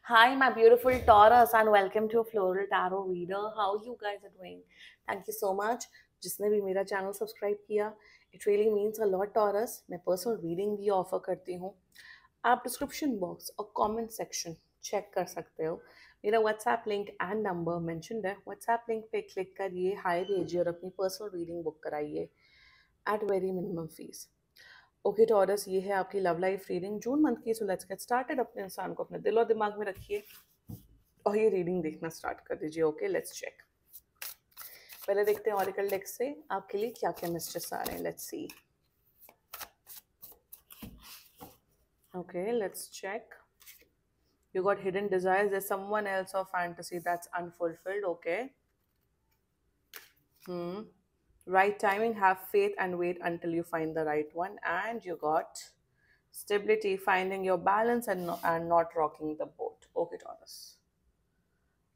Hi, my beautiful Taurus, and welcome to Floral Tarot Reader. How you guys are doing? Thank you so much. जिसने भी मेरा channel subscribe किया, it really means a lot Taurus. मैं personal reading भी offer करती हूँ. आप description box और कमेंट सेक्शन चेक कर सकते हो. मेरा WhatsApp link and number mentioned है. व्हाट्सएप लिंक पे क्लिक करिए, हाई भेजिए और अपनी पर्सनल रीडिंग बुक कराइए at very minimum fee. Okay Taurus, ये है आपकी love life reading June month की. So let's get started. अपने इंसान को अपने दिल और दिमाग में रखिए और ये रीडिंग देखना स्टार्ट कर दीजिए. Okay, let's check. पहले देखते हैं ऑरिकल डेक से आपके लिए क्या क्या मैसेजेस आ रहे हैं. Let's see. Okay, let's check. You got hidden desires. There's someone else or fantasy that's unfulfilled. Okay. Right timing. Have faith and wait until you find the right one. And you got stability, finding your balance and not rocking the boat. Okay, Taurus.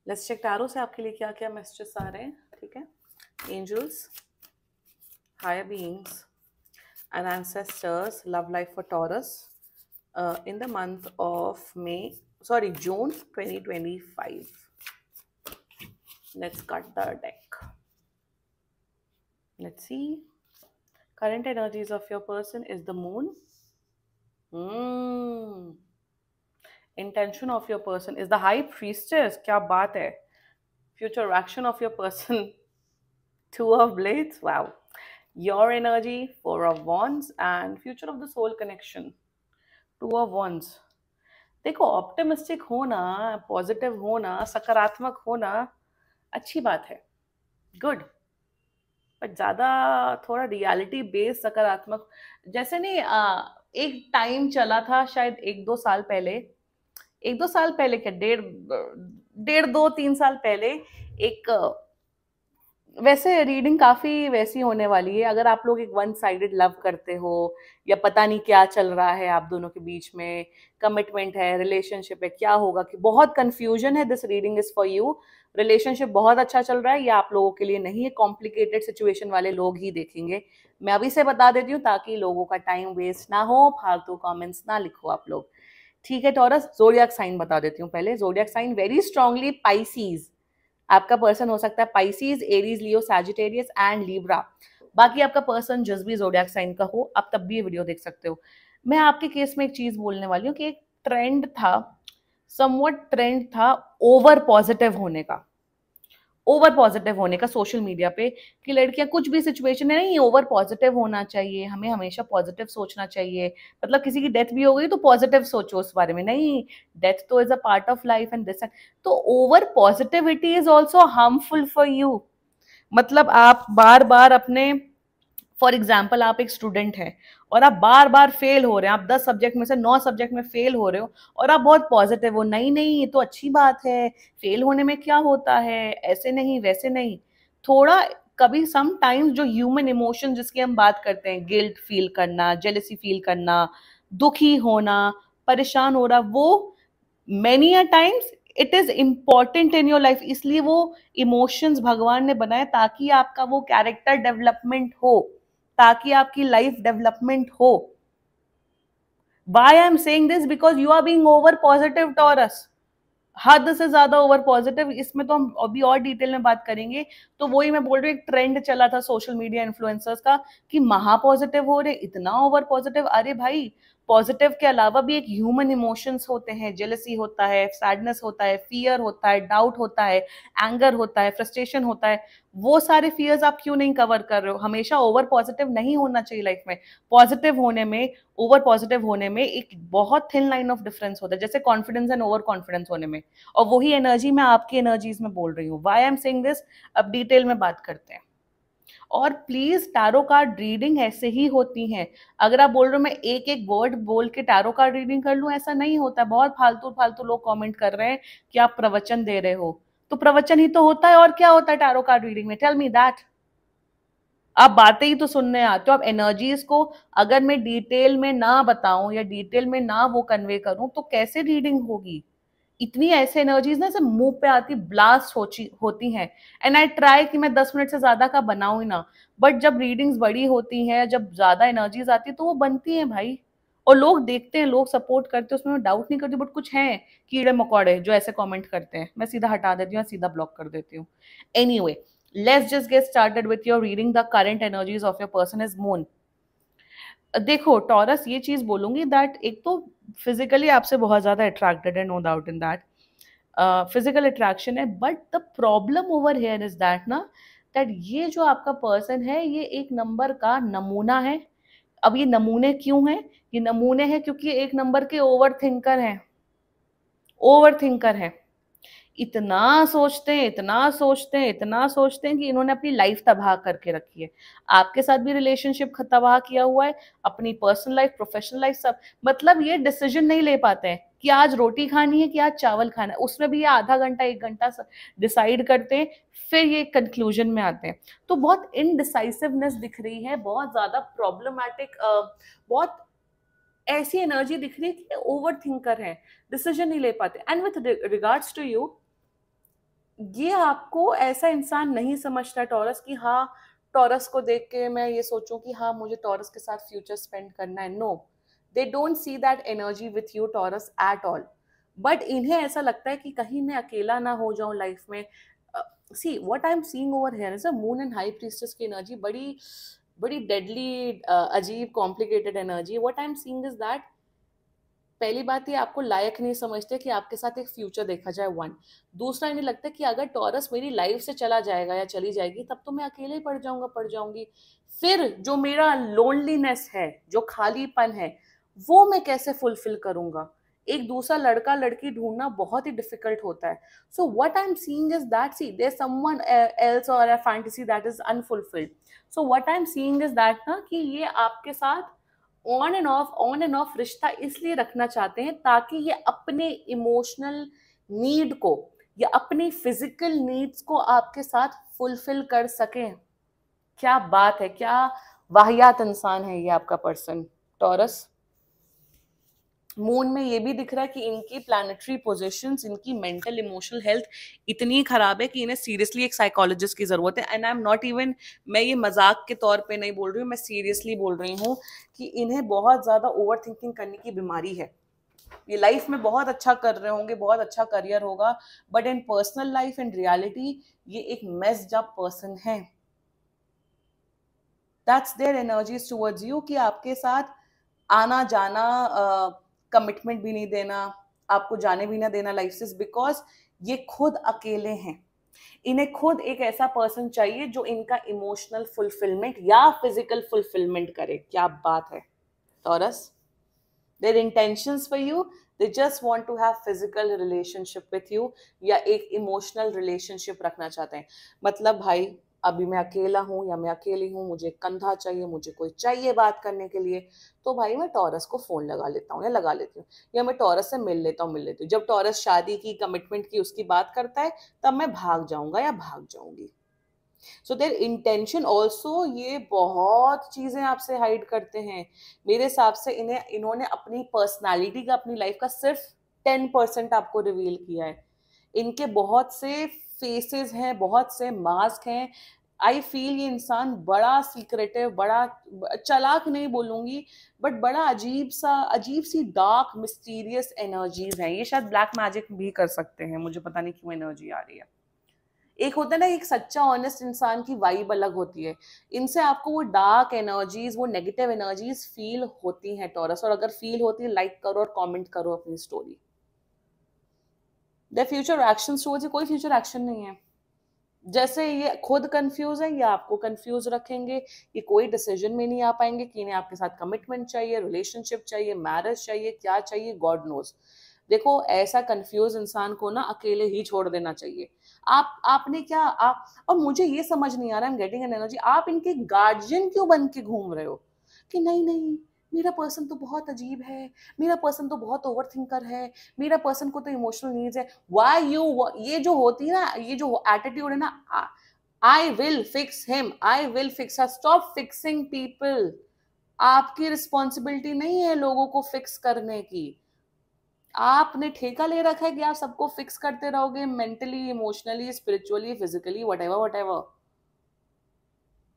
Let's check tarot से आपके लिए क्या क्या messages आ रहे हैं. ठीक है. Angels, higher beings, and ancestors. Love life for Taurus. In the month of June 2025. Let's cut the deck. Let's see. Current energies of your person is the moon. Intention of your person is the high priestess. क्या बात है. Future action of your person. Two of blades. Wow. Your energy, four of wands, and future of the soul connection. Two of wands. देखो, optimistic होना, positive होना, सकारात्मक होना अच्छी बात है. गुड. बट ज़्यादा थोड़ा रियलिटी बेस्ड सकारात्मक जैसे नहीं. एक टाइम चला था शायद 1-2 साल पहले. 1-2 साल पहले क्या, डेढ़ 2-3 साल पहले एक वैसे रीडिंग काफ़ी वैसी होने वाली है. अगर आप लोग एक वन साइडेड लव करते हो या पता नहीं क्या चल रहा है आप दोनों के बीच में, कमिटमेंट है, रिलेशनशिप है, क्या होगा, कि बहुत कंफ्यूजन है. This reading is for you. Relationship बहुत अच्छा चल रहा है, या आप लोगों के लिए नहीं है. कॉम्प्लिकेटेड सिचुएशन वाले लोग ही देखेंगे. मैं अभी से बता देती हूँ ताकि लोगों का टाइम वेस्ट ना हो, फालतू कॉमेंट्स ना लिखो आप लोग. ठीक है टॉरस, जोडियक साइन बता देती हूँ पहले. Zodiac sign very strongly Pisces. आपका पर्सन हो सकता है Pisces, Aries, Leo, Sagittarius and Libra. बाकी आपका पर्सन जिस भी जोडियक साइन का हो, आप तब भी ये वीडियो देख सकते हो. मैं आपके केस में एक चीज बोलने वाली हूँ कि एक ट्रेंड था, समवट ट्रेंड था ओवर पॉजिटिव होने का. ओवर पॉजिटिव होने का सोशल मीडिया पे, कि लड़कियां कुछ भी सिचुएशन है नहीं, ओवर पॉजिटिव होना चाहिए, हमें हमेशा पॉजिटिव सोचना चाहिए. मतलब किसी की डेथ भी हो गई तो पॉजिटिव सोचो उस बारे में. नहीं, डेथ तो is a part of life and this. तो over positivity is also harmful for you. मतलब आप बार बार अपने, फॉर एग्जाम्पल आप एक स्टूडेंट हैं और आप बार बार फेल हो रहे हैं, आप 10 सब्जेक्ट में से 9 सब्जेक्ट में फेल हो रहे हो और आप बहुत पॉजिटिव हो. नहीं नहीं, ये तो अच्छी बात है, फेल होने में क्या होता है, ऐसे नहीं वैसे नहीं. थोड़ा कभी सम टाइम्स जो ह्यूमन इमोशन जिसकी हम बात करते हैं, गिल्ट फील करना, जेलसी फील करना, दुखी होना, परेशान हो रहा, वो many a times it is important in your life. इसलिए वो इमोशंस भगवान ने बनाए ताकि आपका वो कैरेक्टर डेवलपमेंट हो, ताकि आपकी लाइफ डेवलपमेंट हो. Why I am saying this, because you are being over positive Taurus. हद से ज्यादा ओवर पॉजिटिव. इसमें तो हम अभी और डिटेल में बात करेंगे. तो वही मैं बोल रही हूँ, एक ट्रेंड चला था सोशल मीडिया इन्फ्लुएंसर्स का कि महा पॉजिटिव हो रहे, इतना ओवर पॉजिटिव. अरे भाई, पॉजिटिव के अलावा भी एक ह्यूमन इमोशंस होते हैं. जेलसी होता है, सैडनेस होता है, फियर होता है, डाउट होता है, एंगर होता है, फ्रस्ट्रेशन होता है. वो सारे फियर्स आप क्यों नहीं कवर कर रहे हो? हमेशा ओवर पॉजिटिव नहीं होना चाहिए लाइफ में. पॉजिटिव होने में, ओवर पॉजिटिव होने में एक बहुत थिन लाइन ऑफ डिफरेंस होता है, जैसे कॉन्फिडेंस एंड ओवर कॉन्फिडेंस होने में. और वही एनर्जी मैं आपकी एनर्जीज में बोल रही हूँ. Why I am saying this, अब डिटेल में बात करते हैं. और प्लीज, टैरो कार्ड रीडिंग ऐसे ही होती हैं. अगर आप बोल रहे हो मैं एक एक वर्ड बोल के टैरो कार्ड रीडिंग कर लूं, ऐसा नहीं होता. बहुत फालतू फालतू लोग कमेंट कर रहे हैं कि आप प्रवचन दे रहे हो. तो प्रवचन ही तो होता है, और क्या होता है टैरो कार्ड रीडिंग में? Tell me that. आप बातें ही तो सुनने आते हो. आप एनर्जीज को अगर मैं डिटेल में ना बताऊं या डिटेल में ना वो कन्वे करूं तो कैसे रीडिंग होगी? इतनी ऐसे एनर्जीज ना सब मुंह पे आती, ब्लास्ट होती हैं. एंड आई ट्राई कि मैं 10 मिनट से ज्यादा का बनाऊं ही ना. बट जब रीडिंग्स बड़ी होती हैं, जब ज्यादा एनर्जीज आती है तो वो बनती हैं भाई. और लोग देखते हैं, लोग सपोर्ट करते हैं, उसमें मैं डाउट नहीं करती, बट कुछ हैं कीड़े मकोड़े जो ऐसे कमेंट करते हैं, मैं सीधा हटा देती हूँ, सीधा ब्लॉक कर देती हूँ. Anyway, let's just get started with your reading the current energies of your person is moon. देखो टॉरस, ये चीज बोलूंगी दैट एक तो फिजिकली आपसे बहुत ज्यादा अट्रैक्टेड है, no doubt in that. Physical attraction है, but the problem over here is that ना, दैट ये जो आपका पर्सन है ये एक नंबर का नमूना है. अब ये नमूने क्यों हैं? ये नमूने हैं क्योंकि ये एक नंबर के ओवर थिंकर हैं. ओवर थिंकर हैं, इतना सोचते हैं, इतना सोचते हैं, इतना सोचते हैं कि इन्होंने अपनी लाइफ तबाह करके रखी है. आपके साथ भी रिलेशनशिप तबाह किया हुआ है, अपनी पर्सनल लाइफ, प्रोफेशनल लाइफ, सब. मतलब ये डिसीजन नहीं ले पाते हैं कि आज रोटी खानी है कि आज चावल खाना है, उसमें भी ये आधा घंटा 1 घंटा डिसाइड करते हैं, फिर ये कंक्लूजन में आते हैं. तो बहुत इनडिसाइसिवनेस दिख रही है, बहुत ज्यादा प्रॉब्लमैटिक, बहुत ऐसी एनर्जी दिख रही है कि ओवर थिंकर है, डिसीजन नहीं ले पाते. And with regards to you, ये आपको ऐसा इंसान नहीं समझता टॉरस कि हाँ, टॉरस को देख के मैं ये सोचूं कि हाँ मुझे टॉरस के साथ फ्यूचर स्पेंड करना है. No, they don't see that energy with you Taurus at all. But इन्हें ऐसा लगता है कि कहीं मैं अकेला ना हो जाऊं लाइफ में. See what I am seeing over here is a moon and high priestess की एनर्जी, बड़ी बड़ी डेडली, अजीब, complicated energy. What I am seeing is that पहली बात ये आपको लायक नहीं समझते कि आपके साथ एक फ्यूचर देखा जाए, वन. दूसरा, इन्हें लगता है कि अगर टॉरस मेरी लाइफ से चला जाएगा या चली जाएगी तब तो मैं अकेले ही पड़ जाऊंगा, पड़ जाऊंगी. फिर जो मेरा लोनलीनेस है, जो खालीपन है, वो मैं कैसे फुलफिल करूंगा? एक दूसरा लड़का लड़की ढूंढना बहुत ही डिफिकल्ट होता है. So what I am seeing is that, see there someone else or a fantasy that is unfulfilled. So what I am seeing is that ना, कि ये आपके साथ ऑन एंड ऑफ रिश्ता इसलिए रखना चाहते हैं ताकि ये अपने इमोशनल नीड को या अपनी फिजिकल नीड्स को आपके साथ फुलफिल कर सकें. क्या बात है, क्या वाहियात इंसान है ये आपका पर्सन टॉरस. मून में ये भी दिख रहा है कि इनकी प्लानिटरी पोजीशंस, इनकी मेंटल इमोशनल हेल्थ इतनी खराब है कि इन्हें सीरियसली एक साइकोलॉजिस्ट की जरूरत है. And I am not even, मैं ये मजाक के तौर पे नहीं बोल रही हूँ, मैं सीरियसली बोल रही हूँ कि इन्हें बहुत ज्यादा ओवर थिंकिंग करने की बीमारी है. ये लाइफ में बहुत अच्छा कर रहे होंगे, बहुत अच्छा करियर होगा, but in personal life and reality ये एक मेस्ड अप पर्सन है. That's their energies towards you, कि आपके साथ आना जाना, कमिटमेंट भी नहीं देना, आपको जाने भी ना देना लाइफ से, बिकॉज ये खुद अकेले हैं. इन्हें खुद एक ऐसा पर्सन चाहिए जो इनका इमोशनल फुलफिलमेंट या फिजिकल फुलफिलमेंट करे. क्या बात है taurus. their intentions for you, they just want to have physical relationship with you या एक इमोशनल रिलेशनशिप रखना चाहते हैं. मतलब भाई, अभी मैं अकेला हूँ या मैं अकेली हूँ, मुझे कंधा चाहिए, मुझे कोई चाहिए बात करने के लिए, तो भाई मैं टॉरस को फोन लगा लेता हूँ या लगा लेती हूँ, या मैं टॉरस से मिल लेती हूँ. जब टॉरस शादी की, कमिटमेंट की, उसकी बात करता है, तब मैं भाग जाऊंगा या भाग जाऊंगी. सो देयर इंटेंशन ऑल्सो, ये बहुत चीजें आपसे हाइड करते हैं. मेरे हिसाब से इन्होंने अपनी पर्सनालिटी का, अपनी लाइफ का सिर्फ 10% आपको रिवील किया है. इनके बहुत से फेसेस हैं, बहुत से मास्क हैं. आई फील ये इंसान बड़ा सीक्रेटिव, बड़ा चालाक नहीं बोलूंगी, बट बड़ा अजीब सी डार्क मिस्टीरियस एनर्जीज हैं. ये शायद ब्लैक मैजिक भी कर सकते हैं, मुझे पता नहीं क्यों एनर्जी आ रही है. एक होता है ना, एक सच्चा ऑनेस्ट इंसान की वाइब अलग होती है. इनसे आपको वो डार्क एनर्जीज, वो नेगेटिव एनर्जीज फील होती हैं टॉरस. और अगर फील होती है, लाइक करो और कमेंट करो अपनी story. The future action towards, कोई फ्यूचर एक्शन नहीं है. जैसे ये खुद कंफ्यूज है, ये आपको कंफ्यूज रखेंगे. ये कोई डिसीजन में नहीं आ पाएंगे कि इन्हें आपके साथ कमिटमेंट चाहिए, रिलेशनशिप चाहिए, मैरिज चाहिए, क्या चाहिए, गॉड नोज. देखो, ऐसा कंफ्यूज इंसान को ना अकेले ही छोड़ देना चाहिए. आपने क्या आप, और मुझे ये समझ नहीं आ रहा, I am getting an energy, आप इनके गार्जियन क्यों बन के घूम रहे हो कि नहीं नहीं, मेरा पर्सन तो बहुत अजीब है, मेरा पर्सन तो बहुत ओवर थिंकर है, मेरा पर्सन को तो इमोशनल नीड्स है. वाई यू, ये जो होती है ना, ये जो एटीट्यूड है ना, I will fix him, I will fix her. Stop fixing people. आपकी रिस्पॉन्सिबिलिटी नहीं है लोगों को फिक्स करने की. आपने ठेका ले रखा है कि आप सबको फिक्स करते रहोगे, mentally, emotionally, spiritually, physically, what ever.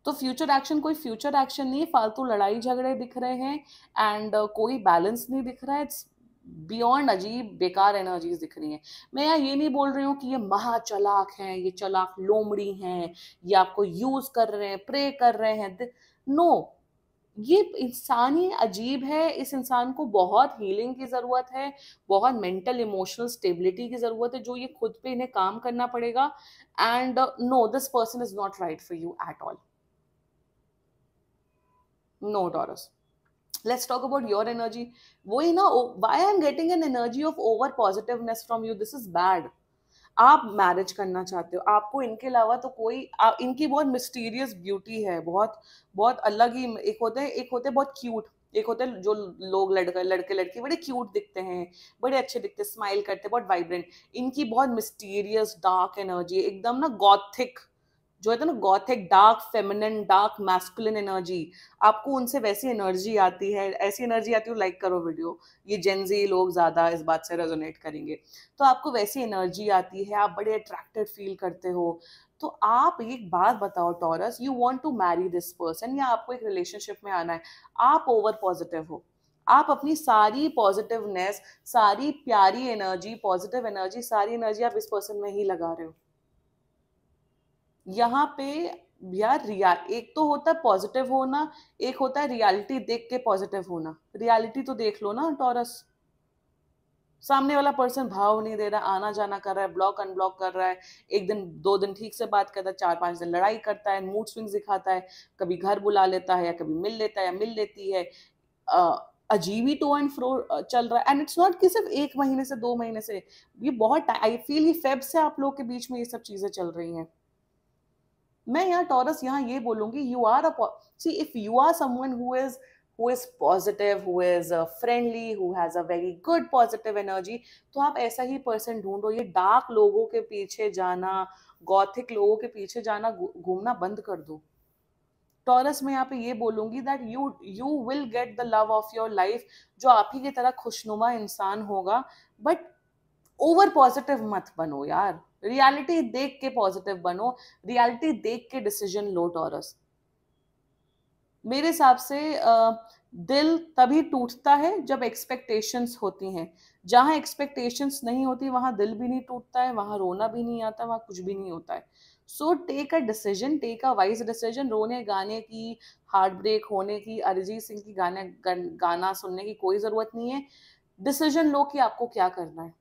तो फ्यूचर एक्शन कोई फ्यूचर एक्शन नहीं है, फालतू लड़ाई झगड़े दिख रहे हैं एंड कोई बैलेंस नहीं दिख रहा है, इट्स बियॉन्ड अजीब बेकार एनर्जीज दिख रही हैं। मैं यहाँ ये नहीं बोल रही हूँ कि ये महा चालाक हैं, ये चालाक लोमड़ी हैं, ये आपको यूज कर रहे हैं, प्रे कर रहे हैं, नो, ये इंसान ही अजीब है। इस इंसान को बहुत हीलिंग की जरूरत है, बहुत मेंटल इमोशनल स्टेबिलिटी की जरूरत है, जो ये खुद पे इन्हें काम करना पड़ेगा। And no, this person is not right for you at all. No Taurus, let's talk about your energy. वही ना, why I'm getting an energy of over positiveness from you, this is bad. आप marriage करना चाहते हो, आपको इनके अलावा तो कोई इनकी बहुत मिस्टीरियस ब्यूटी है, बहुत बहुत अलग ही। एक होते हैं बहुत क्यूट, एक होते हैं जो लोग लड़के लड़के लड़की बड़े क्यूट दिखते हैं, बड़े अच्छे दिखते हैं, स्माइल करते हैं, बहुत वाइब्रेंट। इनकी बहुत मिस्टीरियस डार्क एनर्जी, एकदम ना गॉथिक, जो है ना Gothic, dark feminine, dark masculine energy. आपको उनसे वैसी एनर्जी आती है, ऐसी एनर्जी आती है। लाइक करो वीडियो, ये जेंजी लोग ज्यादा इस बात से रेजोनेट करेंगे। तो आपको वैसी एनर्जी आती है, आप बड़े अट्रैक्टेड फील करते हो। तो आप एक बात बताओ Taurus, you want to marry this person, या आपको एक रिलेशनशिप में आना है, आप ओवर पॉजिटिव हो, आप अपनी सारी पॉजिटिवनेस, सारी प्यारी एनर्जी, पॉजिटिव एनर्जी, सारी एनर्जी आप इस पर्सन में ही लगा रहे हो। यहाँ पे यार एक तो होता है पॉजिटिव होना, एक होता है रियलिटी देख के पॉजिटिव होना। रियलिटी तो देख लो ना टॉरस, सामने वाला पर्सन भाव नहीं दे रहा, आना जाना कर रहा है, ब्लॉक अनब्लॉक कर रहा है, एक दिन दो दिन ठीक से बात करता है, 4-5 दिन लड़ाई करता है, मूड स्विंग्स दिखाता है, कभी घर बुला लेता है, या कभी मिल लेता है या मिल लेती है, अजीब ही टू एंड फ्रो चल रहा है। एंड इट्स नॉट कि सिर्फ 1 महीने से 2 महीने से, ये बहुत, आई फील ये फेब से आप लोग के बीच में ये सब चीजें चल रही हैं। मैं यहाँ टॉरस यहाँ ये बोलूंगी, you are see if you are someone who is positive, who is friendly, who has a very good positive energy, तो आप ऐसा ही पर्सन ढूंढो। ये डार्क लोगों के पीछे जाना, गॉथिक लोगों के पीछे जाना, घूमना बंद कर दो। टॉरस में यहाँ पे ये बोलूंगी that you will get the love of your life, जो आप ही की तरह खुशनुमा इंसान होगा। बट ओवर पॉजिटिव मत बनो यार, रियलिटी देख के पॉजिटिव बनो, रियलिटी देख के डिसीजन लो टॉरस। मेरे हिसाब से दिल तभी टूटता है जब एक्सपेक्टेशंस होती हैं। जहां एक्सपेक्टेशंस नहीं होती वहां दिल भी नहीं टूटता है, वहां रोना भी नहीं आता, वहां कुछ भी नहीं होता है। So take a decision, take a wise decision. रोने गाने की, हार्ट ब्रेक होने की, अरिजीत सिंह की गाना सुनने की कोई जरूरत नहीं है। डिसीजन लो कि आपको क्या करना है।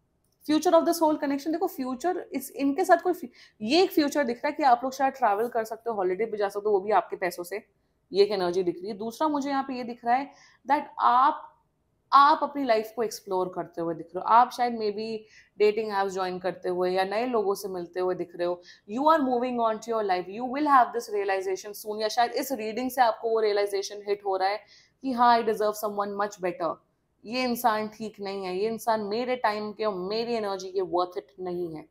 Future of this whole connection, देखो फ्यूचर इस इनके साथ कोई, ये एक फ्यूचर दिख रहा है कि आप लोग शायद ट्रैवल कर सकते हो, हॉलीडे पे जा सकते हो, वो भी आपके पैसों से। ये एक एनर्जी दिख रही है। दूसरा मुझे यहाँ पे ये दिख रहा है दैट आप अपनी लाइफ को एक्सप्लोर करते हुए दिख रहे हो। आप शायद may be dating apps join करते हुए या नए लोगों से मिलते हुए दिख रहे हो। You are moving on to your life, you will have this realization soon, या शायद इस रीडिंग से आपको वो रियलाइजेशन हिट हो रहा है कि हाँ, I deserve someone much better. ये इंसान ठीक नहीं है, ये इंसान मेरे टाइम के और मेरी एनर्जी के वर्थ इट नहीं है।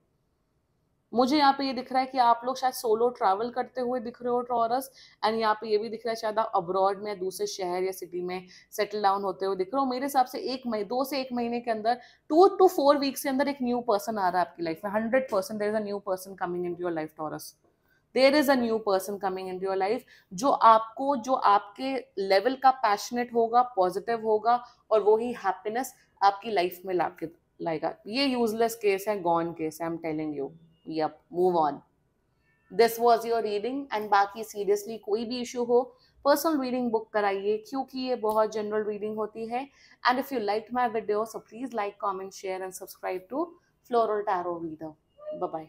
मुझे यहाँ पे ये दिख रहा है कि आप लोग शायद सोलो ट्रैवल करते हुए दिख रहे हो टॉरस। एंड यहाँ पे ये भी दिख रहा है शायद आप अब्रॉड में, दूसरे शहर या सिटी में सेटल डाउन होते हुए दिख रहे हो। मेरे हिसाब से 2 से 1 महीने के अंदर, 2 to 4 वीक्स के अंदर एक न्यू पर्सन आ रहा है आपकी लाइफ में। 100% there is a new person coming in your life Taurus. There is a new person coming in your life, जो आपके लेवल का पैशनेट होगा, पॉजिटिव होगा, और वही हैप्पीनेस आपकी लाइफ में लाएगा। ये यूजलेस केस है, गॉन केस है, I am telling you. Yep, move on. This was your reading, and बाकी सीरियसली कोई भी इशू हो, पर्सनल रीडिंग बुक कराइए, क्योंकि ये बहुत जनरल रीडिंग होती है। And if you like my video, so please like, comment, share and subscribe to Floral Tarot Reader. Bye bye.